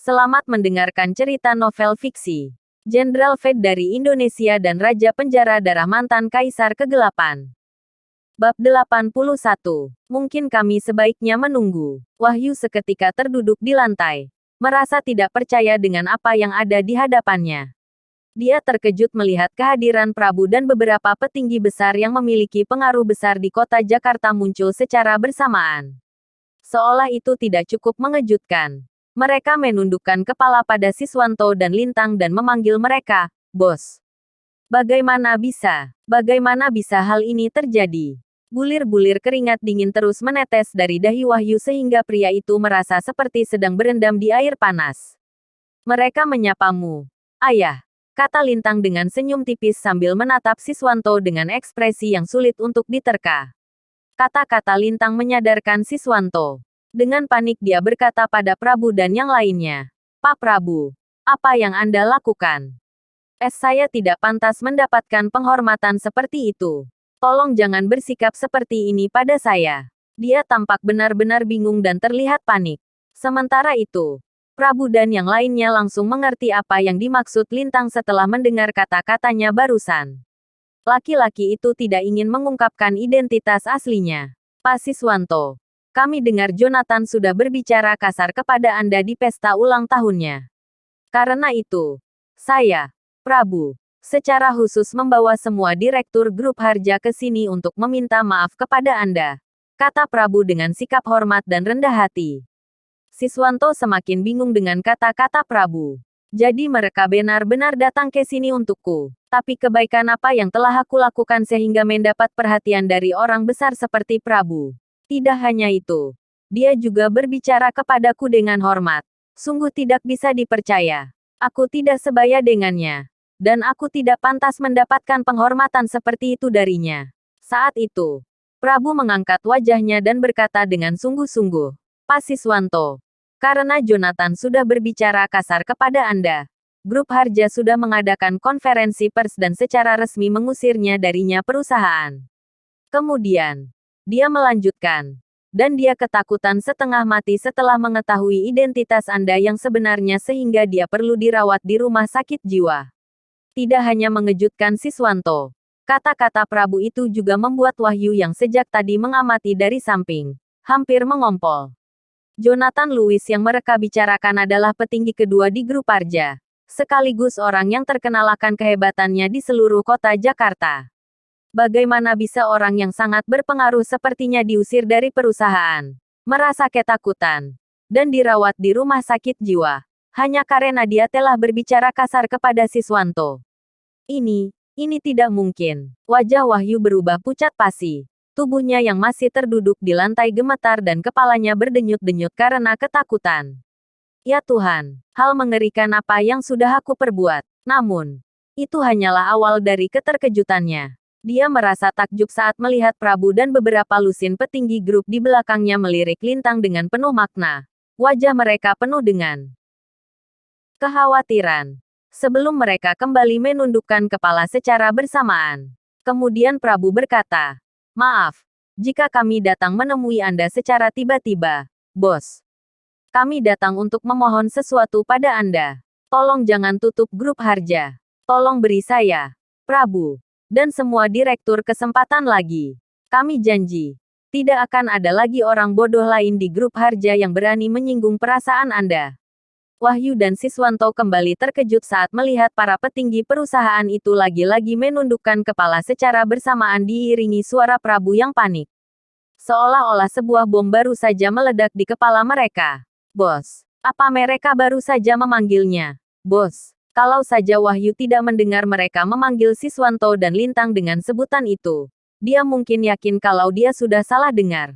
Selamat mendengarkan cerita novel fiksi. Jenderal Fate dari Indonesia dan Raja Penjara Darah Mantan Kaisar Kegelapan. Bab 81. Mungkin kami sebaiknya menunggu. Wahyu seketika terduduk di lantai. Merasa tidak percaya dengan apa yang ada di hadapannya. Dia terkejut melihat kehadiran Prabu dan beberapa petinggi besar yang memiliki pengaruh besar di kota Jakarta muncul secara bersamaan. Seolah itu tidak cukup mengejutkan. Mereka menundukkan kepala pada Siswanto dan Lintang dan memanggil mereka, "Bos." Bagaimana bisa hal ini terjadi? Bulir-bulir keringat dingin terus menetes dari dahi Wahyu sehingga pria itu merasa seperti sedang berendam di air panas. "Mereka menyapamu, Ayah," kata Lintang dengan senyum tipis sambil menatap Siswanto dengan ekspresi yang sulit untuk diterka. Kata-kata Lintang menyadarkan Siswanto. Dengan panik dia berkata pada Prabu dan yang lainnya, "Pak Prabu, apa yang Anda lakukan? Saya tidak pantas mendapatkan penghormatan seperti itu. Tolong jangan bersikap seperti ini pada saya." Dia tampak benar-benar bingung dan terlihat panik. Sementara itu, Prabu dan yang lainnya langsung mengerti apa yang dimaksud Lintang setelah mendengar kata-katanya barusan. Laki-laki itu tidak ingin mengungkapkan identitas aslinya. "Pak Siswanto, kami dengar Jonathan sudah berbicara kasar kepada Anda di pesta ulang tahunnya. Karena itu, saya, Prabu, secara khusus membawa semua direktur grup Harja ke sini untuk meminta maaf kepada Anda," kata Prabu dengan sikap hormat dan rendah hati. Siswanto semakin bingung dengan kata-kata Prabu. "Jadi mereka benar-benar datang ke sini untukku. Tapi kebaikan apa yang telah aku lakukan sehingga mendapat perhatian dari orang besar seperti Prabu? Tidak hanya itu, dia juga berbicara kepadaku dengan hormat. Sungguh tidak bisa dipercaya. Aku tidak sebaya dengannya. Dan aku tidak pantas mendapatkan penghormatan seperti itu darinya." Saat itu, Prabu mengangkat wajahnya dan berkata dengan sungguh-sungguh, "Pak Siswanto, karena Jonathan sudah berbicara kasar kepada Anda, grup Harja sudah mengadakan konferensi pers dan secara resmi mengusirnya darinya perusahaan." Kemudian, dia melanjutkan, "Dan dia ketakutan setengah mati setelah mengetahui identitas Anda yang sebenarnya sehingga dia perlu dirawat di rumah sakit jiwa." Tidak hanya mengejutkan Siswanto, kata-kata Prabu itu juga membuat Wahyu yang sejak tadi mengamati dari samping, hampir mengompol. Jonathan Lewis yang mereka bicarakan adalah petinggi kedua di grup Harja, sekaligus orang yang terkenal akan kehebatannya di seluruh kota Jakarta. Bagaimana bisa orang yang sangat berpengaruh sepertinya diusir dari perusahaan, merasa ketakutan, dan dirawat di rumah sakit jiwa, hanya karena dia telah berbicara kasar kepada Siswanto? Ini tidak mungkin. Wajah Wahyu berubah pucat pasi. Tubuhnya yang masih terduduk di lantai gemetar dan kepalanya berdenyut-denyut karena ketakutan. "Ya Tuhan, hal mengerikan apa yang sudah aku perbuat." Namun, itu hanyalah awal dari keterkejutannya. Dia merasa takjub saat melihat Prabu dan beberapa lusin petinggi grup di belakangnya melirik Lintang dengan penuh makna. Wajah mereka penuh dengan kekhawatiran. Sebelum mereka kembali menundukkan kepala secara bersamaan. Kemudian Prabu berkata, "Maaf, jika kami datang menemui Anda secara tiba-tiba, Bos. Kami datang untuk memohon sesuatu pada Anda. Tolong jangan tutup grup Harja. Tolong beri saya, Prabu, dan semua direktur kesempatan lagi. Kami janji, tidak akan ada lagi orang bodoh lain di grup Harja yang berani menyinggung perasaan Anda." Wahyu dan Siswanto kembali terkejut saat melihat para petinggi perusahaan itu lagi-lagi menundukkan kepala secara bersamaan diiringi suara Prabu yang panik. Seolah-olah sebuah bom baru saja meledak di kepala mereka. "Bos, apa mereka baru saja memanggilnya? Bos." Kalau saja Wahyu tidak mendengar mereka memanggil Siswanto dan Lintang dengan sebutan itu, dia mungkin yakin kalau dia sudah salah dengar.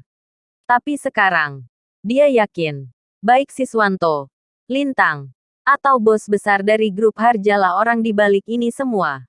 Tapi sekarang, dia yakin, baik Siswanto, Lintang, atau bos besar dari grup Harja lah orang di balik ini semua.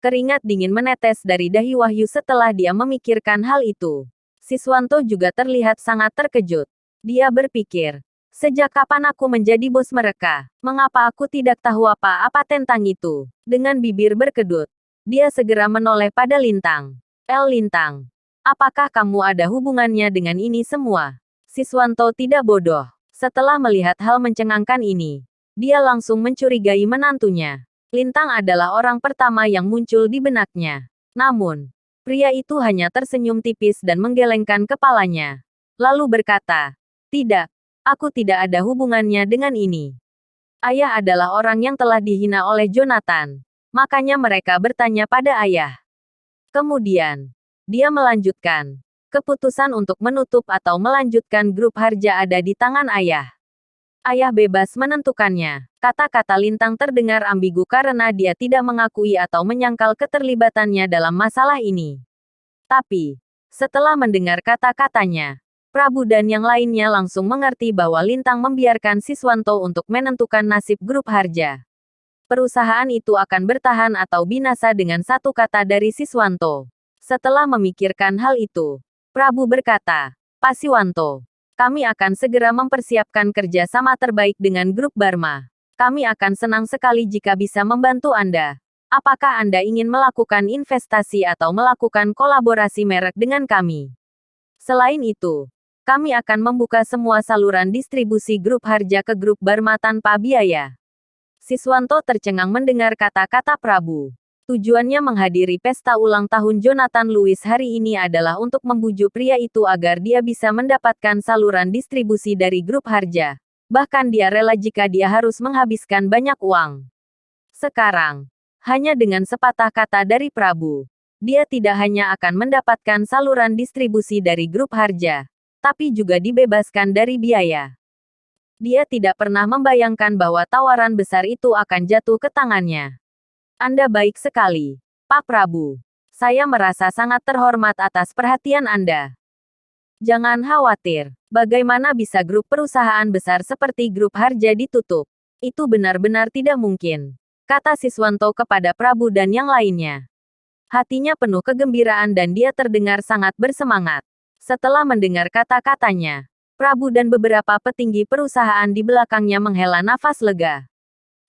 Keringat dingin menetes dari dahi Wahyu setelah dia memikirkan hal itu. Siswanto juga terlihat sangat terkejut. Dia berpikir, sejak kapan aku menjadi bos mereka? Mengapa aku tidak tahu apa-apa tentang itu? Dengan bibir berkedut, dia segera menoleh pada Lintang. Lintang, apakah kamu ada hubungannya dengan ini semua?" Siswanto tidak bodoh. Setelah melihat hal mencengangkan ini, Dia langsung mencurigai menantunya. Lintang adalah orang pertama yang muncul di benaknya. Namun, pria itu hanya tersenyum tipis dan menggelengkan kepalanya. Lalu berkata, "Tidak, aku tidak ada hubungannya dengan ini. Ayah adalah orang yang telah dihina oleh Jonathan. Makanya mereka bertanya pada ayah." Kemudian, dia melanjutkan, "Keputusan untuk menutup atau melanjutkan grup Harja ada di tangan ayah. Ayah bebas menentukannya." Kata-kata Lintang terdengar ambigu karena dia tidak mengakui atau menyangkal keterlibatannya dalam masalah ini. Tapi, setelah mendengar kata-katanya, Prabu dan yang lainnya langsung mengerti bahwa Lintang membiarkan Siswanto untuk menentukan nasib grup Harja. Perusahaan itu akan bertahan atau binasa dengan satu kata dari Siswanto. Setelah memikirkan hal itu, Prabu berkata, "Pak Siswanto, kami akan segera mempersiapkan kerja sama terbaik dengan grup Barma. Kami akan senang sekali jika bisa membantu Anda. Apakah Anda ingin melakukan investasi atau melakukan kolaborasi merek dengan kami? Selain itu, kami akan membuka semua saluran distribusi grup Harja ke grup Barma tanpa biaya." Siswanto tercengang mendengar kata-kata Prabu. Tujuannya menghadiri pesta ulang tahun Jonathan Lewis hari ini adalah untuk membujuk pria itu agar dia bisa mendapatkan saluran distribusi dari grup Harja. Bahkan dia rela jika dia harus menghabiskan banyak uang. Sekarang, hanya dengan sepatah kata dari Prabu, dia tidak hanya akan mendapatkan saluran distribusi dari grup Harja, tapi juga dibebaskan dari biaya. Dia tidak pernah membayangkan bahwa tawaran besar itu akan jatuh ke tangannya. "Anda baik sekali, Pak Prabu. Saya merasa sangat terhormat atas perhatian Anda. Jangan khawatir, bagaimana bisa grup perusahaan besar seperti grup Harja ditutup? Itu benar-benar tidak mungkin," kata Siswanto kepada Prabu dan yang lainnya. Hatinya penuh kegembiraan dan dia terdengar sangat bersemangat. Setelah mendengar kata-katanya, Prabu dan beberapa petinggi perusahaan di belakangnya menghela nafas lega.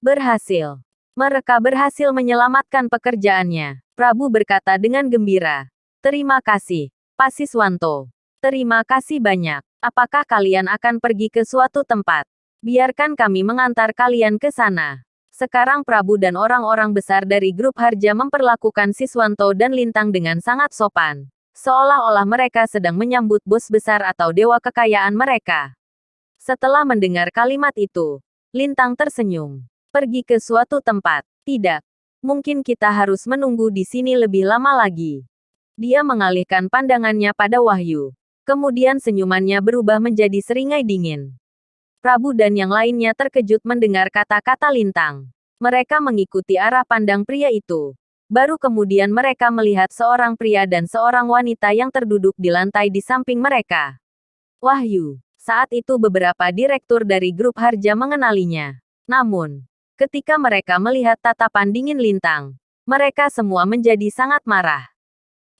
"Berhasil. Mereka berhasil menyelamatkan pekerjaannya," Prabu berkata dengan gembira. "Terima kasih, Pak Siswanto. Terima kasih banyak. Apakah kalian akan pergi ke suatu tempat? Biarkan kami mengantar kalian ke sana." Sekarang Prabu dan orang-orang besar dari grup Harja memperlakukan Siswanto dan Lintang dengan sangat sopan. Seolah-olah mereka sedang menyambut bos besar atau dewa kekayaan mereka. Setelah mendengar kalimat itu, Lintang tersenyum. "Pergi ke suatu tempat? Tidak. Mungkin kita harus menunggu di sini lebih lama lagi." Dia mengalihkan pandangannya pada Wahyu. Kemudian senyumannya berubah menjadi seringai dingin. Prabu dan yang lainnya terkejut mendengar kata-kata Lintang. Mereka mengikuti arah pandang pria itu. Baru kemudian mereka melihat seorang pria dan seorang wanita yang terduduk di lantai di samping mereka. Wahyu. Saat itu beberapa direktur dari grup Harja mengenalinya. Namun, ketika mereka melihat tatapan dingin Lintang, mereka semua menjadi sangat marah.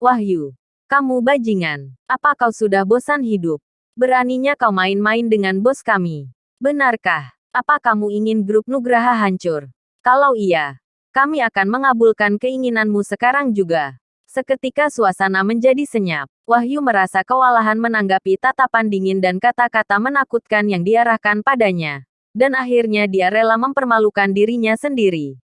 "Wahyu, kamu bajingan. Apa kau sudah bosan hidup? Beraninya kau main-main dengan bos kami. Benarkah? Apa kamu ingin grup Nugraha hancur? Kalau iya, kami akan mengabulkan keinginanmu sekarang juga." Seketika suasana menjadi senyap. Wahyu merasa kewalahan menanggapi tatapan dingin dan kata-kata menakutkan yang diarahkan padanya. Dan akhirnya dia rela mempermalukan dirinya sendiri.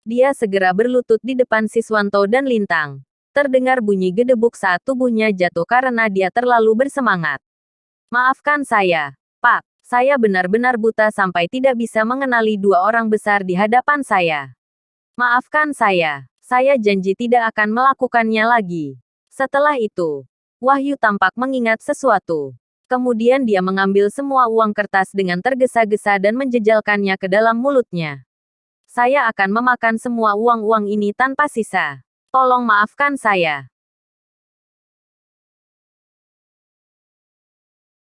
Dia segera berlutut di depan Siswanto dan Lintang. Terdengar bunyi gedebuk saat tubuhnya jatuh karena dia terlalu bersemangat. "Maafkan saya, Pak. Saya benar-benar buta sampai tidak bisa mengenali dua orang besar di hadapan saya. Maafkan saya. Saya janji tidak akan melakukannya lagi." Setelah itu, Wahyu tampak mengingat sesuatu. Kemudian dia mengambil semua uang kertas dengan tergesa-gesa dan menjejalkannya ke dalam mulutnya. "Saya akan memakan semua uang-uang ini tanpa sisa. Tolong maafkan saya."